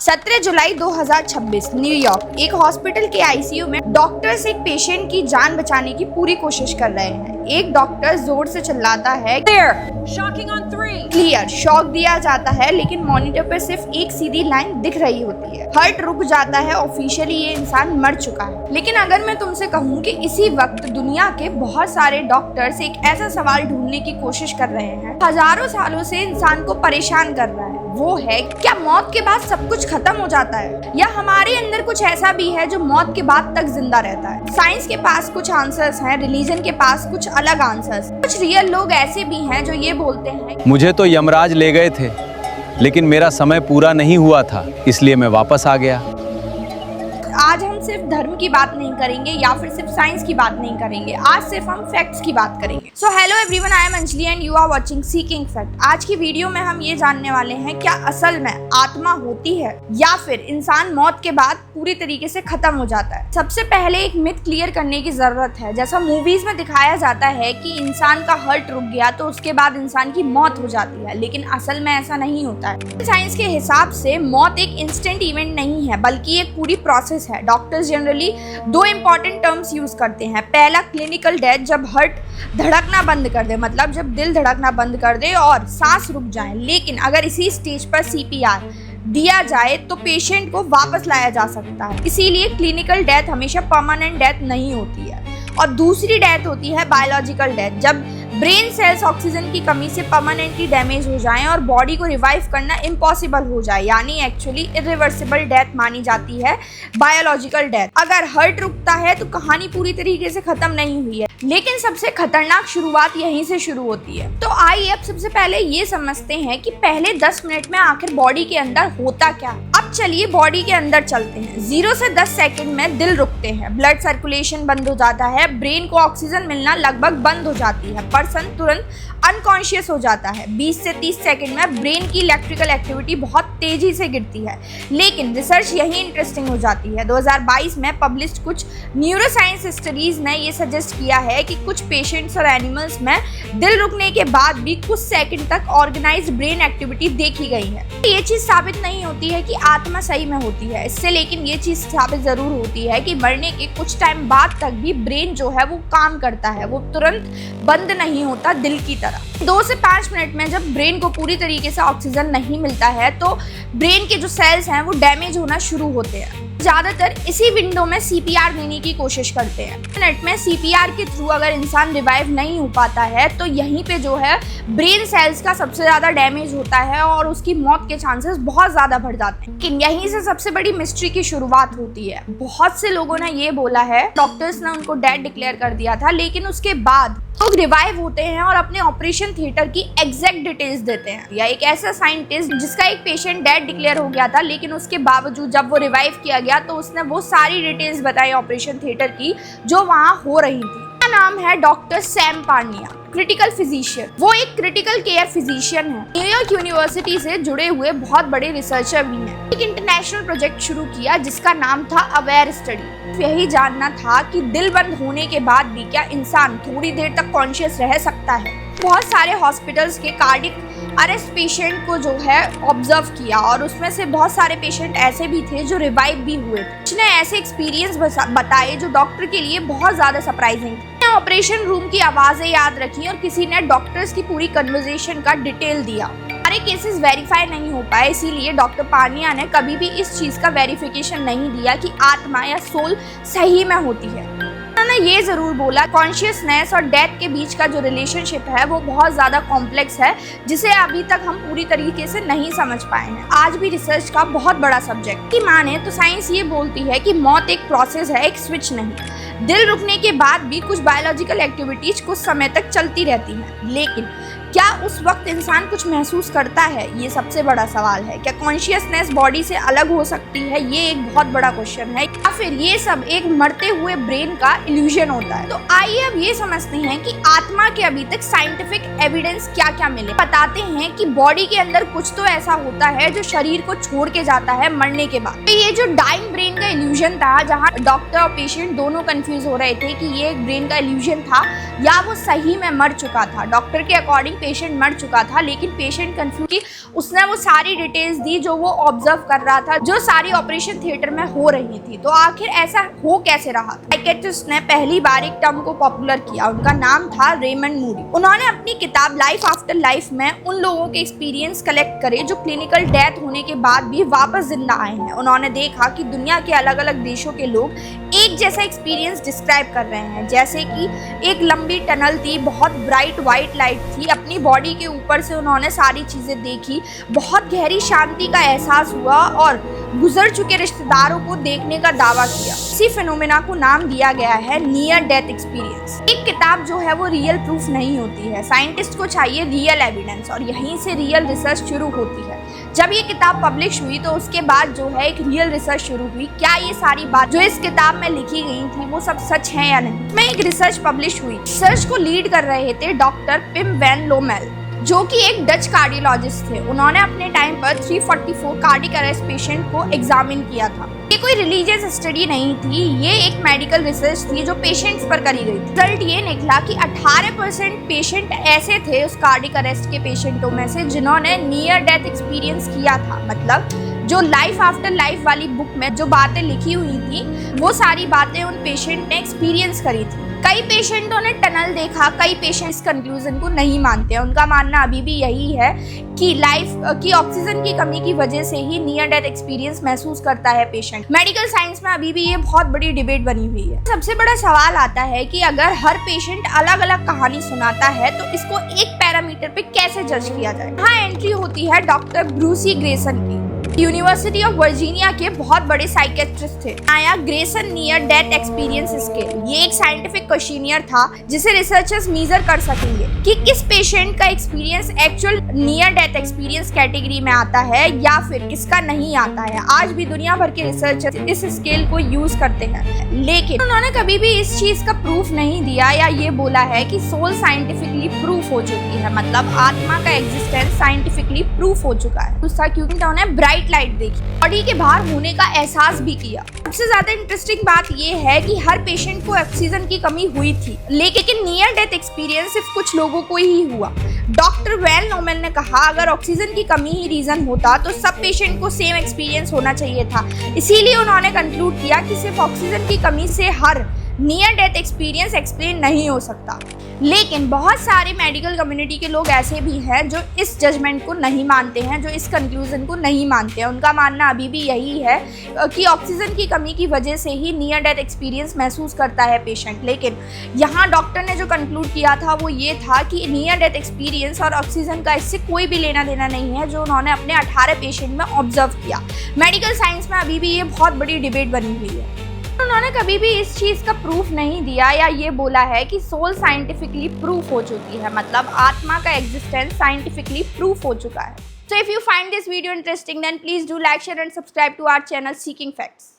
17 जुलाई 2026 New York एक hospital के ICU में डॉक्टर्स एक पेशेंट की जान बचाने की पूरी कोशिश कर रहे हैं। एक डॉक्टर जोर से चिल्लाता है क्लियर, शॉक दिया जाता है, लेकिन मॉनिटर पर सिर्फ एक सीधी लाइन दिख रही होती है। हार्ट रुक जाता है, ऑफिशियली ये इंसान मर चुका है। लेकिन अगर मैं तुमसे कहूँ कि इसी वक्त दुनिया के बहुत सारे डॉक्टर्स एक ऐसा सवाल ढूंढने की कोशिश कर रहे हैं हजारों सालों से इंसान को परेशान कर रहा है, वो है क्या मौत के बाद सब कुछ खत्म हो जाता है, या हमारे अंदर कुछ ऐसा भी है जो मौत के बाद तक जिंदा रहता है। साइंस के पास कुछ आंसर्स हैं, रिलीजन के पास कुछ अलग आंसर्स। कुछ रियल लोग ऐसे भी हैं जो ये बोलते हैं मुझे तो यमराज ले गए थे, लेकिन मेरा समय पूरा नहीं हुआ था, इसलिए मैं वापस आ गया। आज हम सिर्फ धर्म की बात नहीं करेंगे या फिर सिर्फ साइंस की बात नहीं करेंगे, आज सिर्फ हम फैक्ट्स की बात करेंगे। So hello everyone, I am Anjali and you are watching seeking fact. आज की वीडियो में हम ये जानने वाले हैं क्या असल में आत्मा होती है या फिर इंसान मौत के बाद पूरी तरीके से खत्म हो जाता है। सबसे पहले एक मिथ क्लियर करने की जरूरत है। जैसा मूवीज में दिखाया जाता है कि इंसान का हार्ट रुक गया तो उसके बाद इंसान की मौत हो जाती है, लेकिन असल में ऐसा नहीं होता है। साइंस के हिसाब से मौत एक इंस्टेंट इवेंट नहीं है, बल्कि एक पूरी प्रोसेस है। डॉक्टर्स जनरली दो इंपॉर्टेंट टर्म्स यूज करते हैं। पहला क्लिनिकल डेथ, जब हार्ट धड़कना बंद कर दे, मतलब जब दिल धड़कना बंद कर दे और सांस रुक जाए। लेकिन अगर इसी स्टेज पर सीपीआर दिया जाए तो पेशेंट को वापस लाया जा सकता है। इसीलिए क्लिनिकल डेथ हमेशा परमानेंट डेथ नहीं होती है। और दूसरी डेथ होती है बायोलॉजिकल डेथ, जब ब्रेन सेल्स ऑक्सीजन की कमी से परमानेंटली डैमेज हो जाएं और बॉडी को रिवाइव करना इम्पॉसिबल हो जाए, यानी एक्चुअली इरिवर्सिबल डेथ मानी जाती है बायोलॉजिकल डेथ। अगर हार्ट रुकता है तो कहानी पूरी तरीके से खत्म नहीं हुई है, लेकिन सबसे खतरनाक शुरुआत यहीं से शुरू होती है। तो आइए अब सबसे पहले ये समझते हैं कि पहले 10 मिनट में आखिर बॉडी के अंदर होता क्या। अब चलिए बॉडी के अंदर चलते हैं। 0 से 10 सेकंड में दिल रुकते हैं, ब्लड सर्कुलेशन बंद हो जाता है, ब्रेन को ऑक्सीजन मिलना लगभग बंद हो जाती है, पर्सन तुरंत अनकॉन्शियस हो जाता है। 20 से 30 सेकंड में ब्रेन की इलेक्ट्रिकल एक्टिविटी बहुत तेजी से गिरती है। लेकिन रिसर्च यही इंटरेस्टिंग हो जाती है। 2022 में पब्लिश्ड कुछ न्यूरोसाइंस स्टडीज ने ये सजेस्ट किया है कि कुछ पेशेंट्स और एनिमल्स में दिल रुकने के बाद भी कुछ सेकंड तक ऑर्गेनाइज्ड ब्रेन एक्टिविटी देखी गई है। ये चीज साबित नहीं होती है कि आत्मा सही में होती है इससे, लेकिन ये चीज साबित जरूर होती है कि मरने के कुछ टाइम बाद तक भी ब्रेन जो है वो काम करता है, वो तुरंत बंद नहीं होता दिल की तरह। 2 से 5 मिनट में जब ब्रेन को पूरी तरीके से ऑक्सीजन नहीं मिलता है तो ब्रेन के जो सेल्स हैं वो डैमेज होना शुरू होते हैं। ज्यादातर इसी विंडो में सीपीआर देने की कोशिश करते हैं। मिनट में सीपीआर के थ्रू अगर इंसान रिवाइव नहीं हो पाता है तो यहीं पे जो है ब्रेन सेल्स का सबसे ज्यादा डैमेज होता है और उसकी मौत के चांसेस बहुत ज्यादा बढ़ जाते हैं। लेकिन यहीं से सबसे बड़ी मिस्ट्री की शुरुआत होती है। बहुत से लोगों ने ये बोला है, डॉक्टर्स ने उनको डेड डिक्लेयर कर दिया था, लेकिन उसके बाद लोग रिवाइव होते हैं और अपने ऑपरेशन थिएटर की एग्जैक्ट डिटेल्स देते हैं। या एक ऐसा साइंटिस्ट जिसका एक पेशेंट डेड डिक्लेयर हो गया था, लेकिन उसके बावजूद जब वो रिवाइव किया गया तो उसने वो सारी डिटेल्स बताई ऑपरेशन थिएटर की जो वहां हो रही थी। नाम है डॉक्टर सैम पार्निया, क्रिटिकल फिजिशियन। वो एक क्रिटिकल केयर फिजिशियन है। न्यूयॉर्क यूनिवर्सिटी से जुड़े हुए बहुत बड़े रिसर्चर भी हैं। एक इंटरनेशनल प्रोजेक्ट शुरू किया जिसका नाम था अवेयर स्टडी। यही जानना था कि दिल बंद होने के बाद भी क्या इंसान थोड़ी देर तक कॉन्शियस रह सकता है। बहुत सारे हॉस्पिटल्स के कार्डिक अरेस्ट पेशेंट को जो है ऑब्जर्व किया और उसमें से बहुत सारे पेशेंट ऐसे भी थे जो रिवाइव भी हुए थे। कुछ ने ऐसे एक्सपीरियंस बताए जो डॉक्टर के लिए बहुत ज्यादा सरप्राइजिंग थे। ऑपरेशन रूम की आवाजें याद रखी और किसी ने डॉक्टर्स की पूरी कन्वर्सेशन का डिटेल दिया। सारे केसेस वेरीफाई नहीं हो पाए, इसीलिए डॉक्टर पार्निया ने कभी भी इस चीज का वेरिफिकेशन नहीं दिया कि आत्मा या सोल सही में होती है। उन्होंने ये जरूर बोला कॉन्शियसनेस और डेथ के बीच का जो रिलेशनशिप है वो बहुत ज्यादा कॉम्प्लेक्स है, जिसे अभी तक हम पूरी तरीके से नहीं समझ पाए हैं। आज भी रिसर्च का बहुत बड़ा सब्जेक्ट की माने तो साइंस ये बोलती है कि मौत एक प्रोसेस है, एक स्विच नहीं। दिल रुकने के बाद भी कुछ बायोलॉजिकल एक्टिविटीज कुछ समय तक चलती रहती हैं, लेकिन क्या उस वक्त इंसान कुछ महसूस करता है, ये सबसे बड़ा सवाल है। क्या कॉन्शियसनेस बॉडी से अलग हो सकती है, ये एक बहुत बड़ा क्वेश्चन है, या फिर ये सब एक मरते हुए ब्रेन का इल्यूजन होता है। तो आइए अब ये समझते हैं कि आत्मा के अभी तक साइंटिफिक एविडेंस क्या क्या मिले। बताते हैं कि बॉडी के अंदर कुछ तो ऐसा होता है जो शरीर को छोड़ के जाता है मरने के बाद। तो ये जो डाइंग ब्रेन का इल्यूजन था, जहाँ डॉक्टर और पेशेंट दोनों कंफ्यूज हो रहे थे कि ये एक ब्रेन का इल्यूजन था या वो सही में मर चुका था। डॉक्टर के अकॉर्डिंग पेशेंट मर चुका था, लेकिन पेशेंट कंफ्यूज कि उसने वो सारी डिटेल्स दी जो वो ऑब्जर्व कर रहा था, जो सारी ऑपरेशन थिएटर में हो रही थी। तो आखिर ऐसा हो कैसे रहा था? साइकियाट्रिस्ट ने पहली बार एक टर्म को पॉपुलर किया, उनका नाम था रेमंड मूडी। उन्होंने अपनी किताब लाइफ आफ्टर लाइफ में उन लोगों के एक्सपीरियंस कलेक्ट करे जो क्लिनिकल डेथ होने के बाद भी वापस जिंदा आए हैं। उन्होंने देखा कि दुनिया के अलग अलग देशों के लोग एक जैसा एक्सपीरियंस डिस्क्राइब कर रहे हैं, जैसे कि एक लंबी टनल थी, बहुत ब्राइट वाइट लाइट थी, अपनी बॉडी के ऊपर से उन्होंने सारी चीजें देखी, बहुत गहरी शांति का एहसास हुआ और गुजर चुके रिश्तेदारों को देखने का दावा किया। इसी फिनोमेना को नाम दिया गया है नियर डेथ एक्सपीरियंस। एक किताब जो है वो रियल प्रूफ नहीं होती है, साइंटिस्ट को चाहिए रियल एविडेंस, और यहीं से रियल रिसर्च शुरू होती है। जब ये किताब पब्लिश हुई तो उसके बाद जो है एक रियल रिसर्च शुरू हुई, क्या ये सारी बात जो इस किताब में लिखी गई थी वो सब सच है या नहीं। इसमें एक रिसर्च पब्लिश हुई। रिसर्च को लीड कर रहे थे डॉक्टर पिम वैन लोमेल, जो कि एक डच कार्डियोलॉजिस्ट थे। उन्होंने अपने टाइम पर 344 कार्डियक अरेस्ट पेशेंट को एग्जामिन किया था। ये कोई रिलीजियस स्टडी नहीं थी, ये एक मेडिकल रिसर्च थी जो पेशेंट्स पर करी गई थी। रिजल्ट ये निकला कि 18% पेशेंट ऐसे थे उस कार्डियक अरेस्ट के पेशेंटों में से जिन्होंने नियर डेथ एक्सपीरियंस किया था। मतलब जो लाइफ आफ्टर लाइफ वाली बुक में जो बातें लिखी हुई थी वो सारी बातें उन पेशेंट ने एक्सपीरियंस करी थी। कई पेशेंटों ने टनल देखा, कई पेशेंट इस कंक्लूजन को नहीं मानते हैं। उनका मानना अभी भी यही है कि लाइफ की ऑक्सीजन की कमी की वजह से ही नियर डेथ एक्सपीरियंस महसूस करता है पेशेंट। मेडिकल साइंस में अभी भी ये बहुत बड़ी डिबेट बनी हुई है। सबसे बड़ा सवाल आता है कि अगर हर पेशेंट अलग अलग कहानी सुनाता है तो इसको एक पैरामीटर पे कैसे जज किया जाए। यहाँ एंट्री होती है डॉक्टर ब्रूसी ग्रेसन की। यूनिवर्सिटी ऑफ वर्जीनिया के बहुत बड़े साइकियाट्रिस्ट थे। आया Grayson near death experience scale. ये एक साइंटिफिक क्वेश्चनियर था जिसे रिसर्चर्स मेजर कर सकेंगे कि किस पेशेंट का experience actual near death experience category में आता है या फिर किसका नहीं आता है। आज भी दुनिया भर के रिसर्चर्स इस स्केल को यूज करते हैं, लेकिन उन्होंने कभी भी इस चीज का प्रूफ नहीं दिया या ये बोला है कि सोल साइंटिफिकली प्रूफ हो चुकी है, मतलब आत्मा का एग्जिस्टेंस साइंटिफिकली प्रूफ हो चुका है। दूसरा क्योंकि उन्होंने ब्राइट लाइट देखी, बॉडी के बाहर होने का एहसास भी किया। सबसे ज्यादा इंटरेस्टिंग बात यह है कि हर पेशेंट को ऑक्सीजन की कमी हुई थी, लेकिन नियर डेथ एक्सपीरियंस सिर्फ कुछ लोगों को ही हुआ। डॉक्टर वैन लोमेल ने कहा अगर ऑक्सीजन की कमी ही रीजन होता तो सब पेशेंट को सेम एक्सपीरियंस होना चाहिए था। इसीलिए उन्होंने कंक्लूड किया कि सिर्फ ऑक्सीजन की कमी से हर नियर डेथ एक्सपीरियंस एक्सप्लेन नहीं हो सकता। लेकिन बहुत सारे मेडिकल कम्युनिटी के लोग ऐसे भी हैं जो इस जजमेंट को नहीं मानते हैं, जो इस कंक्लूजन को नहीं मानते हैं। उनका मानना अभी भी यही है कि ऑक्सीजन की कमी की वजह से ही नियर डेथ एक्सपीरियंस महसूस करता है पेशेंट। लेकिन यहाँ डॉक्टर ने जो कंक्लूड किया था वो ये था कि नियर डेथ एक्सपीरियंस और ऑक्सीजन का इससे कोई भी लेना देना नहीं है, जो उन्होंने अपने 18 पेशेंट में ऑब्जर्व किया। मेडिकल साइंस में अभी भी ये बहुत बड़ी डिबेट बनी हुई है। उन्होंने कभी भी इस चीज का प्रूफ नहीं दिया या ये बोला है कि सोल साइंटिफिकली प्रूफ हो चुकी है, मतलब आत्मा का एग्जिस्टेंस साइंटिफिकली प्रूफ हो चुका है। So if you find this video interesting then please do like, share and subscribe to our channel Seeking Facts.